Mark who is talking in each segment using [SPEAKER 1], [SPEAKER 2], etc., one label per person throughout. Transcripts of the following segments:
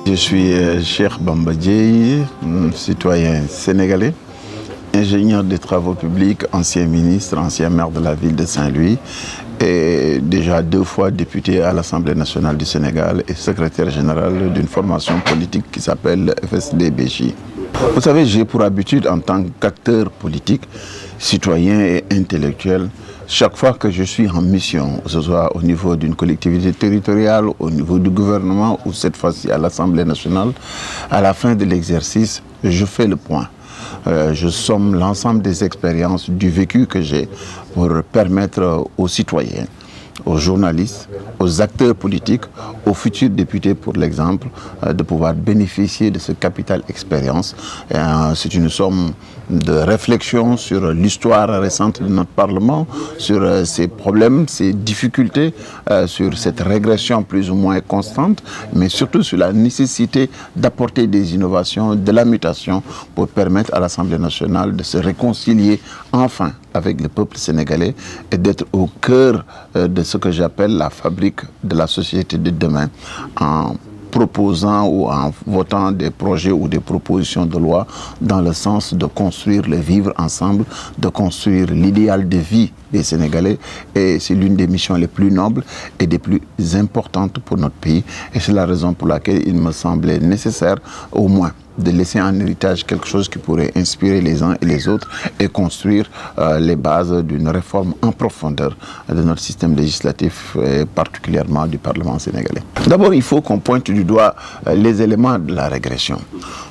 [SPEAKER 1] Je suis Cheikh Bamba Dièye, citoyen sénégalais, ingénieur des travaux publics, ancien ministre, ancien maire de la ville de Saint-Louis et déjà 2 fois député à l'Assemblée nationale du Sénégal et secrétaire général d'une formation politique qui s'appelle FSD-BJ. Vous savez, j'ai pour habitude en tant qu'acteur politique, citoyen et intellectuel, chaque fois que je suis en mission, que ce soit au niveau d'une collectivité territoriale, au niveau du gouvernement ou cette fois-ci à l'Assemblée nationale, à la fin de l'exercice, je fais le point. Je somme l'ensemble des expériences du vécu que j'ai pour permettre aux citoyens, aux journalistes, aux acteurs politiques, aux futurs députés pour l'exemple, de pouvoir bénéficier de ce capital expérience. C'est une somme de réflexion sur l'histoire récente de notre Parlement, sur ses problèmes, ses difficultés, sur cette régression plus ou moins constante, mais surtout sur la nécessité d'apporter des innovations, de la mutation pour permettre à l'Assemblée nationale de se réconcilier enfin avec le peuple sénégalais et d'être au cœur de ce que j'appelle la fabrique de la société de demain, en proposant ou en votant des projets ou des propositions de loi dans le sens de construire le vivre ensemble, de construire l'idéal de vie des Sénégalais. Et c'est l'une des missions les plus nobles et des plus importantes pour notre pays. Et c'est la raison pour laquelle il me semblait nécessaire au moins de laisser en héritage quelque chose qui pourrait inspirer les uns et les autres et construire les bases d'une réforme en profondeur de notre système législatif et particulièrement du Parlement sénégalais. D'abord, il faut qu'on pointe du doigt les éléments de la régression.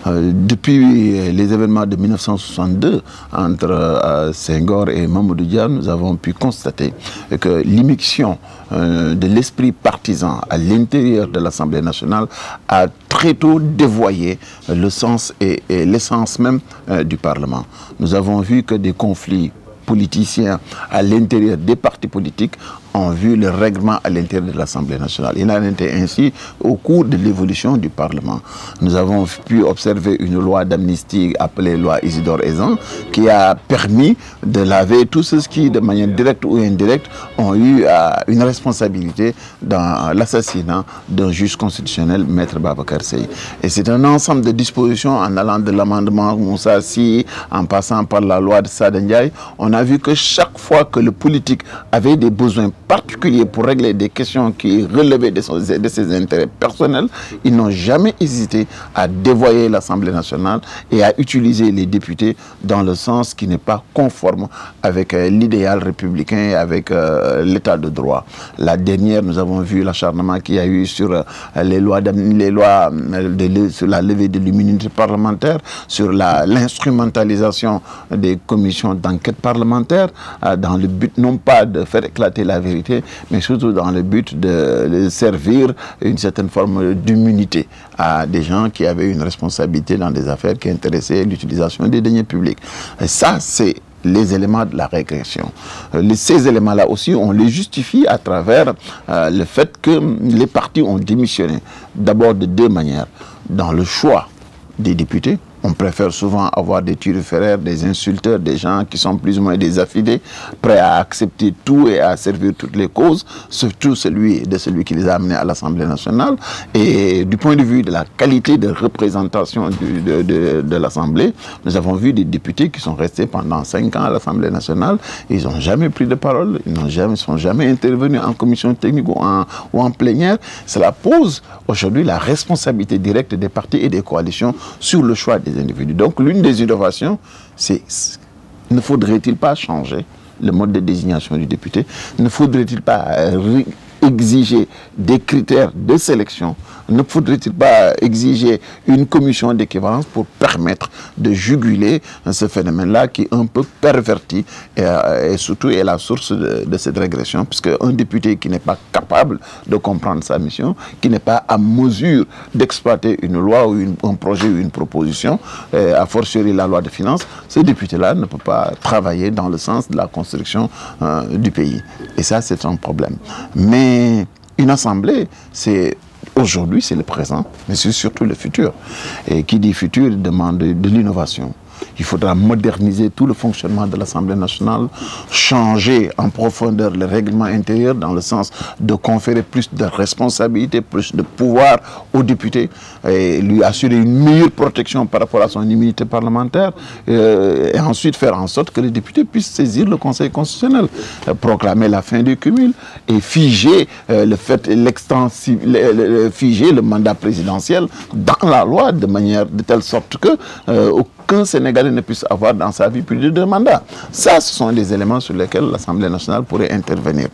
[SPEAKER 1] Depuis les événements de 1962 entre Senghor et Mamadou Dia, nous avons pu constater que l'immixtion de l'esprit partisan à l'intérieur de l'Assemblée nationale a très tôt dévoyé le sens et l'essence même du Parlement. Nous avons vu que des conflits politiciens à l'intérieur des partis politiques ont vu le règlement à l'intérieur de l'Assemblée nationale. Il en était ainsi au cours de l'évolution du Parlement. Nous avons pu observer une loi d'amnistie appelée loi Isidore-Ezan qui a permis de laver tous ceux qui, de manière directe ou indirecte, ont eu une responsabilité dans l'assassinat d'un juge constitutionnel, Maître Babacar Seye. Et c'est un ensemble de dispositions en allant de l'amendement Moussa Sy, en passant par la loi de Sada Ndiaye. On a vu que chaque fois que le politique avait des besoins particuliers pour régler des questions qui relevaient de ses intérêts personnels, ils n'ont jamais hésité à dévoyer l'Assemblée nationale et à utiliser les députés dans le sens qui n'est pas conforme avec l'idéal républicain et avec l'état de droit. La dernière, nous avons vu l'acharnement qu'il y a eu sur les lois sur la levée de l'immunité parlementaire, sur l'instrumentalisation des commissions d'enquête parlementaire, dans le but non pas de faire éclater la vérité, mais surtout dans le but de servir une certaine forme d'immunité à des gens qui avaient une responsabilité dans des affaires qui intéressaient l'utilisation des deniers publics. Et ça, c'est les éléments de la régression. Ces éléments-là aussi, on les justifie à travers le fait que les partis ont démissionné. D'abord de 2 manières. Dans le choix des députés, on préfère souvent avoir des turiféraires, des insulteurs, des gens qui sont plus ou moins des affidés, prêts à accepter tout et à servir toutes les causes, surtout celui qui les a amenés à l'Assemblée nationale. Et du point de vue de la qualité de représentation de l'Assemblée, nous avons vu des députés qui sont restés pendant 5 ans à l'Assemblée nationale. Ils n'ont jamais pris de parole, ils ne sont jamais intervenus en commission technique ou en plénière. Cela pose aujourd'hui la responsabilité directe des partis et des coalitions sur le choix des individus. Donc l'une des innovations, c'est ne faudrait-il pas changer le mode de désignation du député? Ne faudrait-il pas exiger des critères de sélection? Ne faudrait-il pas exiger une commission d'équivalence pour permettre de juguler ce phénomène-là qui est un peu perverti et surtout est la source de cette régression, puisque un député qui n'est pas capable de comprendre sa mission, qui n'est pas à mesure d'exploiter une loi ou un projet ou une proposition, a fortiori la loi de finances, ce député-là ne peut pas travailler dans le sens de la construction du pays. Et ça, c'est un problème. Mais une assemblée, c'est aujourd'hui, c'est le présent, mais c'est surtout le futur. Et qui dit futur demande de l'innovation. Il faudra moderniser tout le fonctionnement de l'Assemblée nationale, changer en profondeur le règlement intérieur dans le sens de conférer plus de responsabilités, plus de pouvoir aux députés et lui assurer une meilleure protection par rapport à son immunité parlementaire et ensuite faire en sorte que les députés puissent saisir le Conseil constitutionnel, proclamer la fin du cumul et figer figer le mandat présidentiel dans la loi de telle sorte que aucun Sénégalais ne puisse avoir dans sa vie plus de 2 mandats. Ça, ce sont des éléments sur lesquels l'Assemblée nationale pourrait intervenir.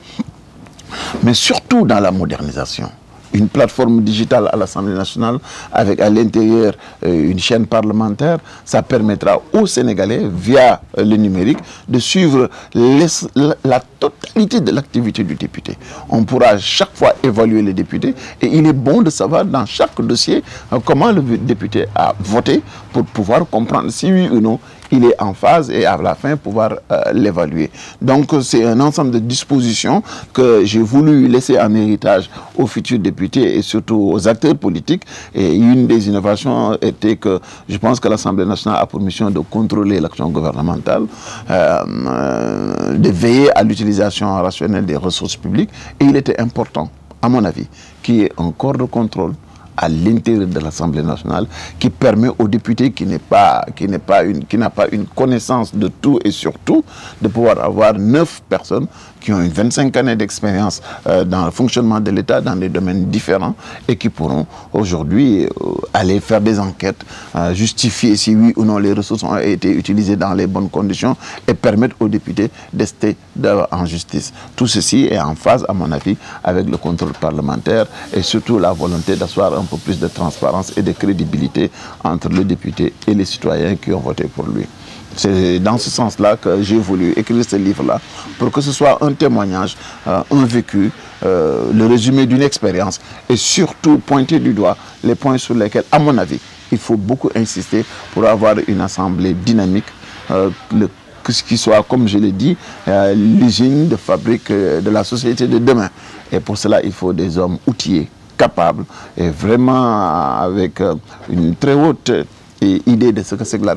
[SPEAKER 1] Mais surtout dans la modernisation. Une plateforme digitale à l'Assemblée nationale avec à l'intérieur une chaîne parlementaire, ça permettra aux Sénégalais, via le numérique, de suivre la totalité de l'activité du député. On pourra chaque fois évaluer les députés et il est bon de savoir dans chaque dossier comment le député a voté pour pouvoir comprendre si oui ou non il est en phase et à la fin pouvoir l'évaluer. Donc c'est un ensemble de dispositions que j'ai voulu laisser en héritage aux futurs députés et surtout aux acteurs politiques. Et une des innovations était que je pense que l'Assemblée nationale a pour mission de contrôler l'action gouvernementale, de veiller à l'utilisation rationnelle des ressources publiques. Et il était important, à mon avis, qu'il y ait un corps de contrôle à l'intérieur de l'Assemblée nationale qui permet aux députés qui n'a pas une connaissance de tout et surtout de pouvoir avoir 9 personnes qui ont une 25 années d'expérience dans le fonctionnement de l'État dans des domaines différents et qui pourront aujourd'hui aller faire des enquêtes, justifier si oui ou non les ressources ont été utilisées dans les bonnes conditions et permettre aux députés d'ester en justice. Tout ceci est en phase, à mon avis, avec le contrôle parlementaire et surtout la volonté d'asseoir un peu plus de transparence et de crédibilité entre le député et les citoyens qui ont voté pour lui. C'est dans ce sens-là que j'ai voulu écrire ce livre-là, pour que ce soit un témoignage, un vécu, le résumé d'une expérience, et surtout pointer du doigt les points sur lesquels, à mon avis, il faut beaucoup insister pour avoir une assemblée dynamique, qui soit, comme je l'ai dit, l'usine de fabrique de la société de demain. Et pour cela, il faut des hommes outillés, capables, et vraiment avec une très haute idée de ce que c'est que la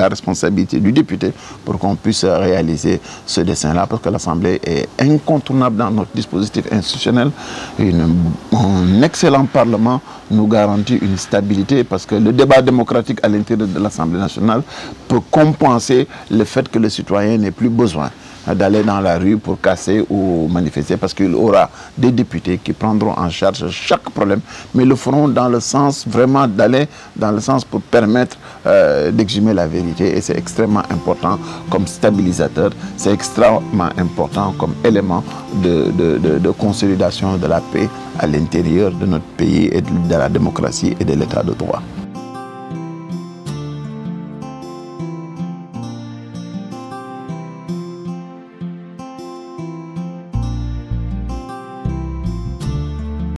[SPEAKER 1] responsabilité du député pour qu'on puisse réaliser ce dessin-là, parce que l'Assemblée est incontournable dans notre dispositif institutionnel. Un excellent Parlement nous garantit une stabilité, parce que le débat démocratique à l'intérieur de l'Assemblée nationale peut compenser le fait que le citoyen n'ait plus besoin d'aller dans la rue pour casser ou manifester, parce qu'il aura des députés qui prendront en charge chaque problème, mais le feront dans le sens vraiment d'aller dans le sens pour permettre d'exhumer la vérité. Et c'est extrêmement important comme stabilisateur, c'est extrêmement important comme élément de consolidation de la paix à l'intérieur de notre pays et de la démocratie et de l'état de droit.